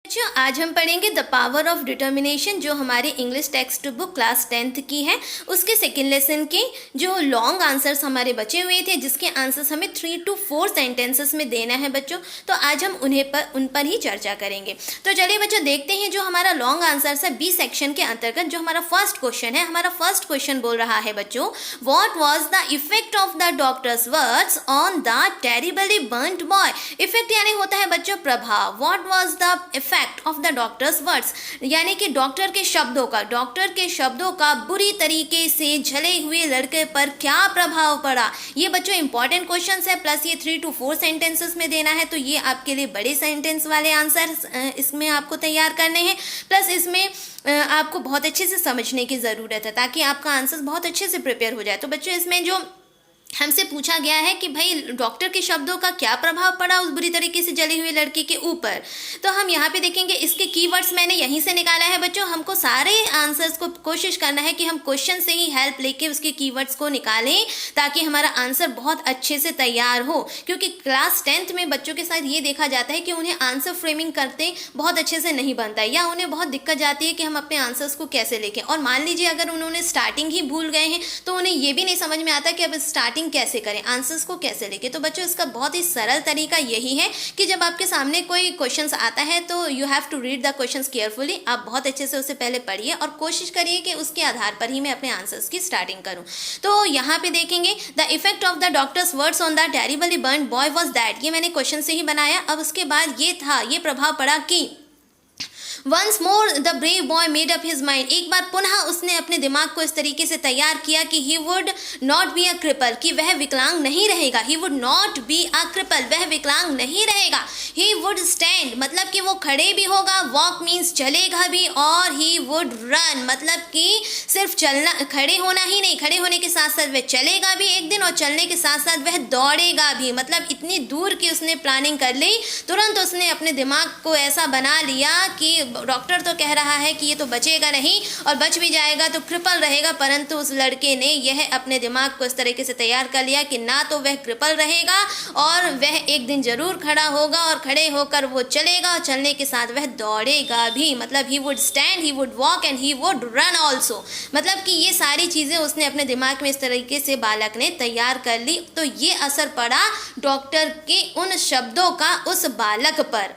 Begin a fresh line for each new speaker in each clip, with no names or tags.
बच्चों आज हम पढ़ेंगे द पावर ऑफ डिटर्मिनेशन, जो हमारी English text book class 10th की है। उसके सेकेंड लेसन के जो लॉन्ग आंसर्स हमारे बचे हुए थे, जिसके आंसर्स हमें 3 to 4 सेंटेंसेस में देना है बच्चों। तो आज हम उन पर ही चर्चा करेंगे। तो चलिए बच्चों देखते हैं जो हमारा लॉन्ग आंसर्स है बी सेक्शन के अंतर्गत। जो हमारा फर्स्ट क्वेश्चन है, हमारा फर्स्ट क्वेश्चन बोल रहा है बच्चों, what was the effect of the doctors words on the terribly burned boy. Effect यानी होता है बच्चों प्रभाव। What was the effect of the doctors words, यानी कि डॉक्टर के शब्दों का बुरी तरीके से जले हुए लड़के पर क्या प्रभाव पड़ा। ये बच्चों इंपॉर्टेंट क्वेश्चंस है, प्लस ये 3 to 4 सेंटेंसेस में देना है। तो ये आपके लिए बड़े सेंटेंस वाले आंसर इसमें आपको तैयार करने हैं, प्लस इसमें आपको बहुत अच्छे से समझने की ज़रूरत है ताकि आपका आंसर बहुत अच्छे से प्रिपेयर हो जाए। तो बच्चों इसमें जो हमसे पूछा गया है कि भाई डॉक्टर के शब्दों का क्या प्रभाव पड़ा उस बुरी तरीके से जली हुई लड़की के ऊपर, तो हम यहाँ पे देखेंगे इसके कीवर्ड्स मैंने यहीं से निकाला है बच्चों। हमको सारे आंसर्स को कोशिश करना है कि हम क्वेश्चन से ही हेल्प लेके उसके कीवर्ड्स को निकालें ताकि हमारा आंसर बहुत अच्छे से तैयार हो। क्योंकि क्लास 10th में बच्चों के साथ ये देखा जाता है कि उन्हें आंसर फ्रेमिंग करते बहुत अच्छे से नहीं बनता है, या उन्हें बहुत दिक्कत जाती है कि हम अपने आंसर्स को कैसे लिखें। और मान लीजिए अगर उन्होंने स्टार्टिंग ही भूल गए हैं तो उन्हें ये भी नहीं समझ में आता कि अब स्टार्टिंग कैसे करें, आंसर्स को कैसे लिखें। तो बच्चों इसका बहुत ही सरल तरीका यही है कि जब आपके सामने कोई क्वेश्चंस आता है तो you have to read the questions carefully. आप बहुत अच्छे से उसे पहले पढ़िए और कोशिश करिए कि उसके आधार पर ही मैं अपने आंसर्स की स्टार्टिंग करूं। तो यहाँ पे देखेंगे the effect of the doctors words on the terribly burned boy was that. ये मैंने क्वेश्चन से ही बनाया। अब उसके बाद ये प्रभाव पड़ा कि Once more the brave boy made up his mind। एक बार पुनः उसने अपने दिमाग को इस तरीके से तैयार किया कि he would not be a cripple, कि वह विकलांग नहीं रहेगा। he would not be a cripple, वह विकलांग नहीं रहेगा। he would stand, मतलब कि वो खड़े भी होगा। walk means चलेगा भी, और he would run, मतलब कि सिर्फ चलना, खड़े होना ही नहीं, खड़े होने के साथ साथ वह चलेगा भी एक दिन, और चलने के साथ साथ वह दौड़ेगा भी। मतलब इतनी दूर की उसने प्लानिंग कर ली। तुरंत उसने अपने दिमाग को ऐसा बना लिया कि डॉक्टर तो कह रहा है कि ये तो बचेगा नहीं, और बच भी जाएगा तो क्रिपल रहेगा, परंतु उस लड़के ने यह अपने दिमाग को इस तरीके से तैयार कर लिया कि ना तो वह क्रिपल रहेगा और वह एक दिन जरूर खड़ा होगा, और खड़े होकर वो चलेगा, और चलने के साथ वह दौड़ेगा भी। मतलब he would stand, he would walk and he would run also. मतलब कि ये सारी चीज़ें उसने अपने दिमाग में इस तरीके से बालक ने तैयार कर ली। तो ये असर पड़ा डॉक्टर के उन शब्दों का उस बालक पर।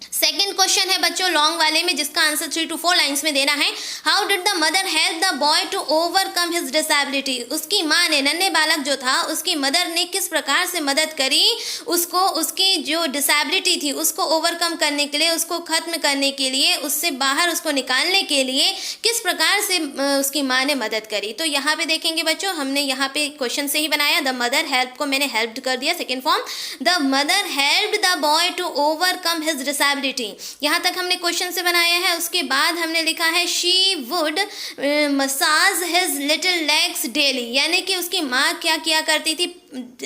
सेकेंड क्वेश्चन है बच्चों लॉन्ग वाले में, जिसका आंसर 3 to 4 लाइन्स में देना है। How did the mother help the boy to overcome his disability. उसकी माँ ने, नन्हे बालक जो था, उसकी मदर ने किस प्रकार से मदद करी उसको, उसकी जो डिसेबिलिटी थी उसको ओवरकम करने के लिए, उसको खत्म करने के लिए, उससे बाहर उसको निकालने के लिए किस प्रकार से उसकी माँ ने मदद करी। तो यहाँ पे देखेंगे बच्चों, हमने यहाँ पे क्वेश्चन से ही बनाया। द मदर हेल्प को मैंने हेल्प्ड कर दिया, second form. The mother helped the boy to overcome his disability. यहाँ तक हमने क्वेश्चन से बनाया है। उसके बाद हमने लिखा है she would massage his little legs daily, यानी कि उसकी माँ क्या किया करती थी,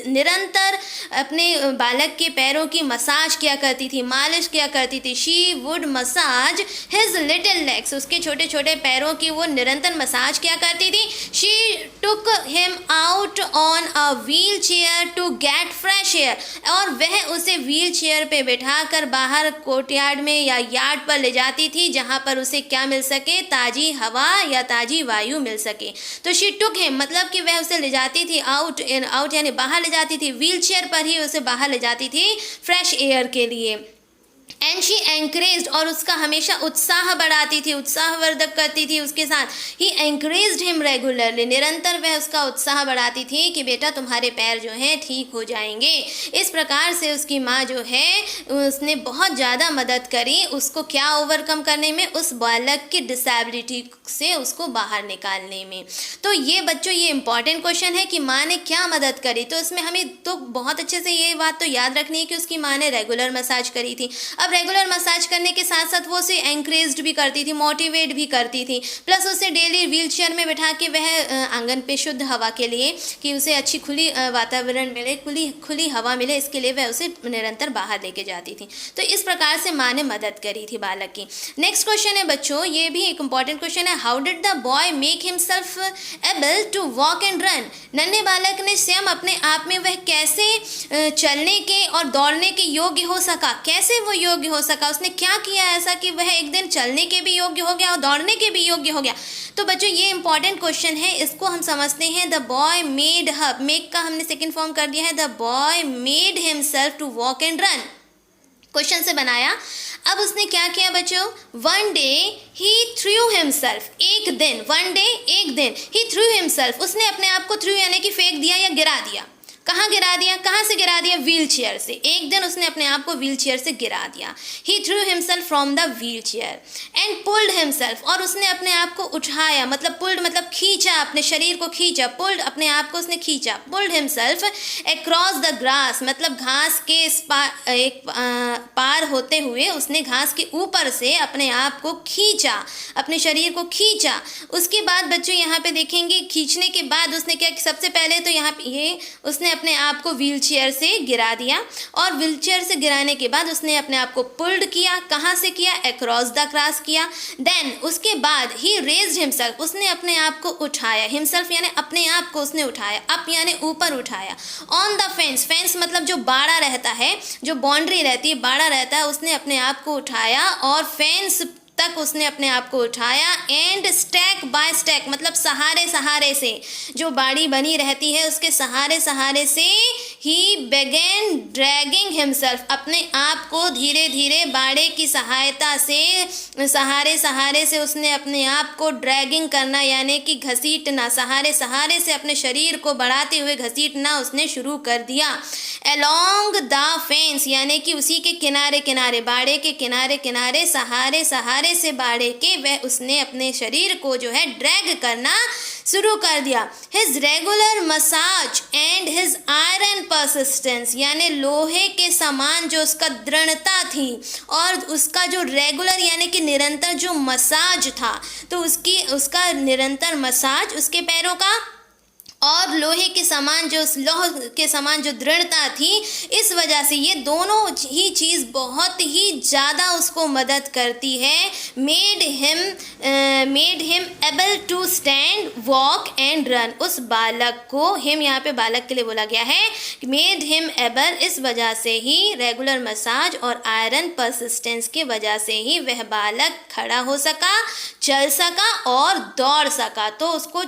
निरंतर अपने बालक के पैरों की मसाज किया करती थी, मालिश किया करती थी। She would massage his little legs, उसके छोटे छोटे पैरों की वो निरंतर मसाज किया करती थी। She took him out on a wheelchair to get fresh air, और वह उसे व्हील चेयर पे बिठाकर बाहर कोर्टयार्ड में या यार्ड पर ले जाती थी, जहाँ पर उसे क्या मिल सके, ताज़ी हवा या ताज़ी वायु मिल सके। तो शी टुक हिम, मतलब कि वह उसे ले जाती थी आउट यानी बाहर ले जाती थी, व्हील चेयर पर ही उसे बाहर ले जाती थी फ्रेश एयर के लिए। एंड शी एंकरेज्ड, और उसका हमेशा उत्साह बढ़ाती थी, उत्साहवर्धक करती थी उसके साथ। ही एंकरेज्ड हिम रेगुलरली, निरंतर वह उसका उत्साह बढ़ाती थी कि बेटा तुम्हारे पैर जो हैं ठीक हो जाएंगे। इस प्रकार से उसकी माँ जो है उसने बहुत ज़्यादा मदद करी उसको क्या ओवरकम करने में, उस बालक की डिसेबिलिटी से उसको बाहर निकालने में। तो ये बच्चों ये इंपॉर्टेंट क्वेश्चन है कि माँ ने क्या मदद करी। तो इसमें हमें तो बहुत अच्छे से ये बात तो याद रखनी है कि उसकी माँ ने रेगुलर मसाज करी थी। अब रेगुलर मसाज करने के साथ साथ वो उसे एंकरेज्ड भी करती थी, मोटिवेट भी करती थी, प्लस उसे डेली व्हील चेयर में बैठा के वह आंगन पे शुद्ध हवा के लिए, कि उसे अच्छी खुली वातावरण मिले, खुली हवा मिले, इसके लिए वह उसे निरंतर बाहर लेके जाती थी। तो इस प्रकार से माँ ने मदद करी थी बालक की। नेक्स्ट क्वेश्चन है बच्चों, ये भी एक इंपॉर्टेंट क्वेश्चन है। How did the boy make himself able to walk and run. नन्हे बालक ने स्वयं अपने आप में वह कैसे चलने के और दौड़ने के योग्य हो सका, कैसे वो योग्य हो सका? उसने क्या किया ऐसा कि वह एक दिन चलने के भी योग्य हो गया और दौड़ने के भी योग्य हो गया? तो बच्चों ये इंपॉर्टेंट क्वेश्चन है, इसको हम समझते हैं। The boy made her, make का हमने सेकंड फॉर्म कर दिया है, the boy made himself to walk and run, question से बनाया। अब उसने क्या किया बच्चों? One day he threw himself, एक दिन, वन डे एक दिन, ही थ्रू हिमसेल्फ, उसने अपने आप को थ्रू यानी कि फेंक दिया या गिरा दिया। कहाँ गिरा दिया? कहाँ से गिरा दिया? व्हील चेयर से। एक दिन उसने अपने आप को व्हील चेयर से गिरा दिया। He threw himself from the wheelchair and pulled himself, और उसने अपने आप को उठाया, मतलब पुल्ड मतलब खींचा, अपने शरीर को खींचा, पुल्ड अपने आप को उसने खींचा, pulled himself across the grass, मतलब घास के पार होते हुए उसने घास के ऊपर से अपने आप को खींचा, अपने शरीर को खींचा। उसके बाद बच्चों यहाँ पे देखेंगे, खींचने के बाद उसने क्या, सबसे पहले तो यहाँ पे ये उसने अपने आप को व्हील चेयर से गिरा दिया, और व्हील चेयर से गिराने के बाद उसने अपने आप को पुल्ड किया। कहाँ से किया? अक्रॉस द ग्रास किया। देन उसके बाद ही रेज्ड हिमसेल्फ, उसने अपने आप को उठाया, हिमसेल्फ यानी अपने आप को उसने उठाया, अप यानी ऊपर उठाया। ऑन द फेंस, फेंस मतलब जो बाड़ा रहता है, जो बाउंड्री रहती है, बाड़ा रहता है, उसने अपने आप को उठाया और फेंस तक उसने अपने आप को उठाया। एंड स्टैक बाय स्टैक मतलब सहारे सहारे से, जो बाड़ी बनी रहती है उसके सहारे सहारे से ही बेगन ड्रैगिंग हिमसेल्फ, अपने आप को धीरे धीरे बाड़े की सहायता से, सहारे सहारे से उसने अपने आप को ड्रैगिंग करना यानी कि घसीटना, सहारे सहारे से अपने शरीर को बढ़ाते हुए घसीटना उसने शुरू कर दिया। अलोंग द फेंस यानी कि उसी के किनारे किनारे, बाड़े के किनारे किनारे, सहारे सहारे से बाड़े के वह उसने अपने शरीर को जो है ड्रैग करना शुरू कर दिया। His regular massage and his iron persistence यानी लोहे के समान जो उसका दृढ़ता थी, और उसका जो रेगुलर यानी कि निरंतर जो मसाज था, तो उसका निरंतर मसाज उसके पैरों का, और लोहे के समान जो दृढ़ता थी, इस वजह से ये दोनों ही चीज़ बहुत ही ज़्यादा उसको मदद करती है। Made him able to stand walk and run, उस बालक को, हिम यहाँ पे बालक के लिए बोला गया है, मेड हिम एबल, इस वजह से ही रेगुलर मसाज और आयरन परसिस्टेंस की वजह से ही वह बालक खड़ा हो सका, चल सका और दौड़ सका। तो उसको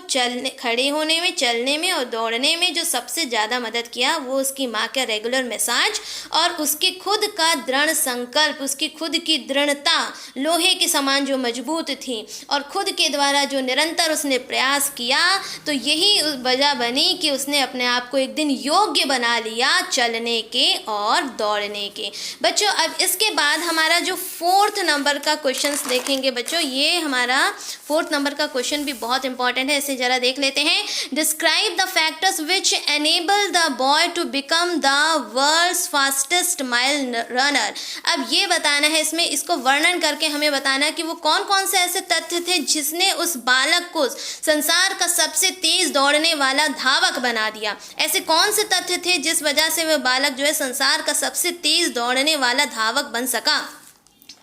खड़े होने में, चलने में और दौड़ने में जो सबसे ज़्यादा मदद किया वो उसकी माँ का रेगुलर मसाज और उसके खुद का दृढ़ संकल्प, उसकी खुद की दृढ़ता, लोहे के समान जो मजबूत थी, और खुद के द्वारा जो निरंतर उसने प्रयास किया, तो यही वजह बनी कि उसने अपने आप को एक दिन योग्य बना लिया चलने के और दौड़ने के। बच्चों अब इसके बाद हमारा जो 4th नंबर का क्वेश्चन देखेंगे बच्चों, ये हमारा 4th नंबर का क्वेश्चन भी बहुत इंपॉर्टेंट है, इसे जरा देख लेते हैं। Describe the factors which enable the boy to become the world's fastest mile runner। अब ये बताना है, इसमें इसको वर्णन करके हमें बताना है कि वो कौन कौन से ऐसे तथ्य थे जिसने उस बालक को संसार का सबसे तेज दौड़ने वाला धावक बना दिया। ऐसे कौन से तथ्य थे जिस वजह से वह बालक जो है संसार का सबसे तेज दौड़ने वाला धावक बन सका?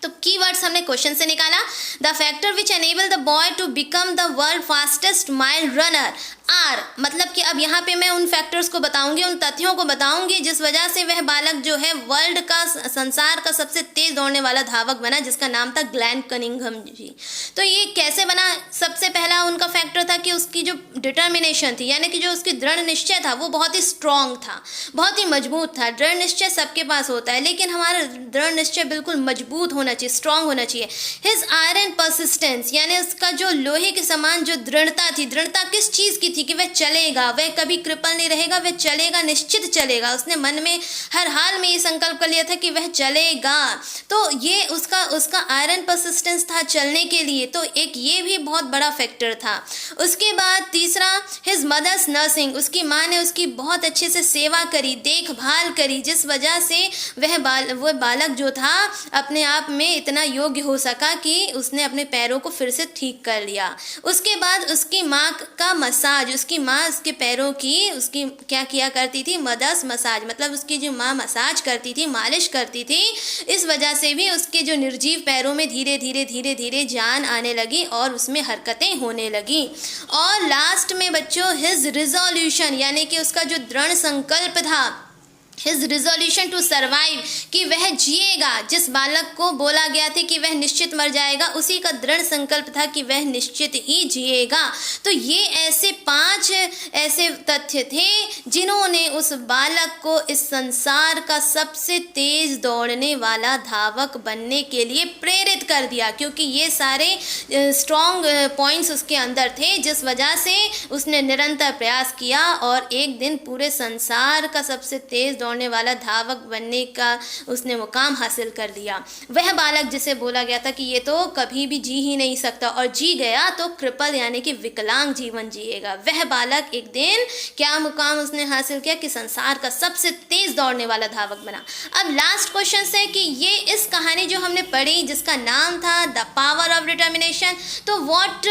तो कीवर्ड्स हमने क्वेश्चन से निकाला। The factor which enable the boy to become the world fastest mile runner are, मतलब कि अब यहाँ पे मैं उन फैक्टर्स को बताऊंगी, उन तथ्यों को बताऊंगी जिस वजह से वह बालक जो है वर्ल्ड का, संसार का सबसे तेज दौड़ने वाला धावक बना, जिसका नाम था ग्लेन कनिंघम जी। तो ये कैसे बना? सबसे पहला उनका फैक्टर था कि उसकी जो डिटर्मिनेशन थी, यानी कि जो उसकी दृढ़ निश्चय था वो बहुत ही स्ट्रांग था, बहुत ही मजबूत था। दृढ़ निश्चय सबके पास होता है, लेकिन हमारा दृढ़ निश्चय बिल्कुल मजबूत होना चाहिए, स्ट्रांग होना चाहिए। हिज आयरन परसिस्टेंस यानी उसका जो लोहे के समान जो दृढ़ता थी, दृढ़ता किस चीज़ की थी कि वह चलेगा, वह कभी कृपल नहीं रहेगा, वह चलेगा, निश्चित चलेगा। उसने मन में हर हाल में ये संकल्प कर लिया था कि वह चलेगा, तो ये उसका आयरन परसिस्टेंस था चलने के लिए, तो एक ये भी बहुत बड़ा फैक्टर था। उसके बाद तीसरा, हिज मदर्स नर्सिंग, उसकी माँ ने उसकी बहुत अच्छे से सेवा करी, देखभाल करी, जिस वजह से वह बालक जो था अपने आप में इतना योग्य हो सका कि उसने अपने पैरों को फिर से ठीक कर लिया। उसके बाद उसकी माँ का मसाज, उसकी माँ उसके पैरों की उसकी क्या किया करती थी? मदर्स मसाज, मतलब उसकी जो माँ मसाज करती थी, मालिश करती थी, इस वजह से भी उसके जो निर्जीव पैरों में धीरे धीरे धीरे धीरे जान आने लगी और उसमें हरकतें होने लगी। और लास्ट में बच्चों हिज रिजोल्यूशन यानी कि उसका जो दृढ़ संकल्प था, हिज रिजोल्यूशन टू सर्वाइव, कि वह जिएगा, जिस बालक को बोला गया था कि वह निश्चित मर जाएगा, उसी का दृढ़ संकल्प था कि वह निश्चित ही जिएगा। तो ये ऐसे 5 ऐसे तथ्य थे जिन्होंने उस बालक को इस संसार का सबसे तेज दौड़ने वाला धावक बनने के लिए प्रेरित कर दिया, क्योंकि ये सारे स्ट्रॉन्ग पॉइंट्स उसके अंदर थे, जिस वजह से उसने निरंतर प्रयास किया और एक दिन पूरे संसार का सबसे तेज दौड़ने वाला धावक बनने का उसने मुकाम हासिल कर लिया। वह बालक जिसे बोला गया था कि ये तो कभी भी जी ही नहीं सकता और जी गया तो कृपल यानी कि विकलांग जीवन जिएगा, वह बालक एक दिन क्या मुकाम उसने हासिल किया कि संसार का सबसे तेज दौड़ने वाला धावक बना। अब लास्ट क्वेश्चन है कि ये इस कहानी जो हमने पढ़ी जिसका नाम था द पावर ऑफ डिटर्मिनेशन, तो what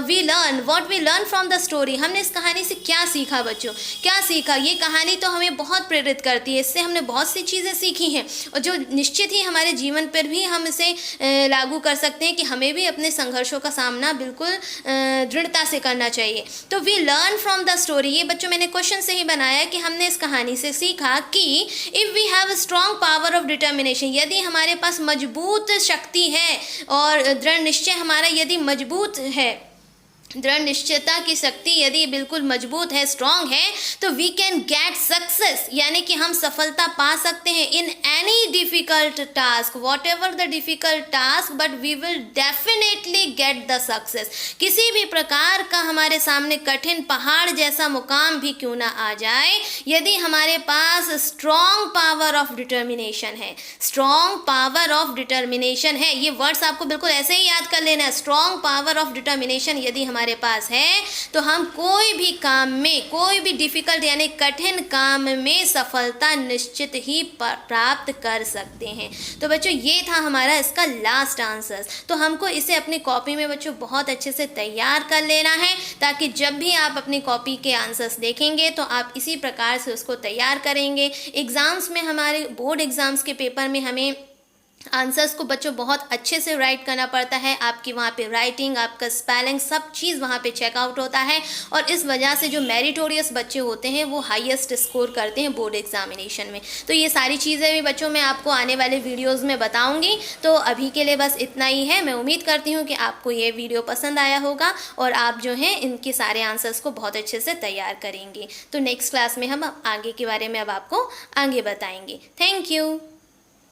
we learn from the story, हमने इस कहानी से क्या सीखा बच्चों, क्या सीखा। ये कहानी तो हमें बहुत प्रेरित करती है, इससे हमने बहुत सी चीज़ें सीखी हैं और जो निश्चित ही हमारे जीवन पर भी हम इसे लागू कर सकते हैं कि हमें भी अपने संघर्षों का सामना बिल्कुल दृढ़ता से करना चाहिए। तो we learn from the story, ये बच्चों मैंने क्वेश्चन से ही बनाया कि हमने इस कहानी से सीखा कि if we have a strong power of determination, यदि हमारे पास मजबूत शक्ति है और दृढ़ निश्चय हमारा यदि मजबूत है, दृढ़ निश्चयता की शक्ति यदि बिल्कुल मजबूत है, स्ट्रॉन्ग है, तो वी कैन गेट सक्सेस, यानी कि हम सफलता पा सकते हैं in any difficult task, whatever the difficult task, but we will definitely get the success. किसी भी प्रकार का हमारे सामने कठिन पहाड़ जैसा मुकाम भी क्यों ना आ जाए, यदि हमारे पास स्ट्रॉन्ग पावर ऑफ डिटर्मिनेशन है, स्ट्रॉन्ग पावर ऑफ डिटर्मिनेशन है, ये वर्ड्स आपको बिल्कुल ऐसे ही याद कर लेना है। स्ट्रॉन्ग पावर ऑफ डिटर्मिनेशन यदि हमारे पास है तो हम कोई भी काम में, कोई भी डिफिकल्ट यानी कठिन काम में सफलता निश्चित ही प्राप्त कर सकते हैं। तो बच्चों ये था हमारा इसका लास्ट आंसर। तो हमको इसे अपनी कॉपी में बच्चों बहुत अच्छे से तैयार कर लेना है, ताकि जब भी आप अपनी कॉपी के आंसर्स देखेंगे तो आप इसी प्रकार से उसको तैयार करेंगे। एग्ज़ाम्स में, हमारे बोर्ड एग्ज़ाम्स के पेपर में हमें आंसर्स को बच्चों बहुत अच्छे से राइट करना पड़ता है। आपकी वहाँ पे राइटिंग, आपका स्पेलिंग, सब चीज़ वहाँ पे चेकआउट होता है और इस वजह से जो मेरिटोरियस बच्चे होते हैं वो हाईएस्ट स्कोर करते हैं बोर्ड एग्जामिनेशन में। तो ये सारी चीज़ें भी बच्चों मैं आपको आने वाले वीडियोज़ में बताऊँगी। तो अभी के लिए बस इतना ही है। मैं उम्मीद करती हूँ कि आपको ये वीडियो पसंद आया होगा और आप जो हैं इनके सारे आंसर्स को बहुत अच्छे से तैयार करेंगे। तो नेक्स्ट क्लास में हम आगे के बारे में अब आपको आगे बताएंगे। Thank you.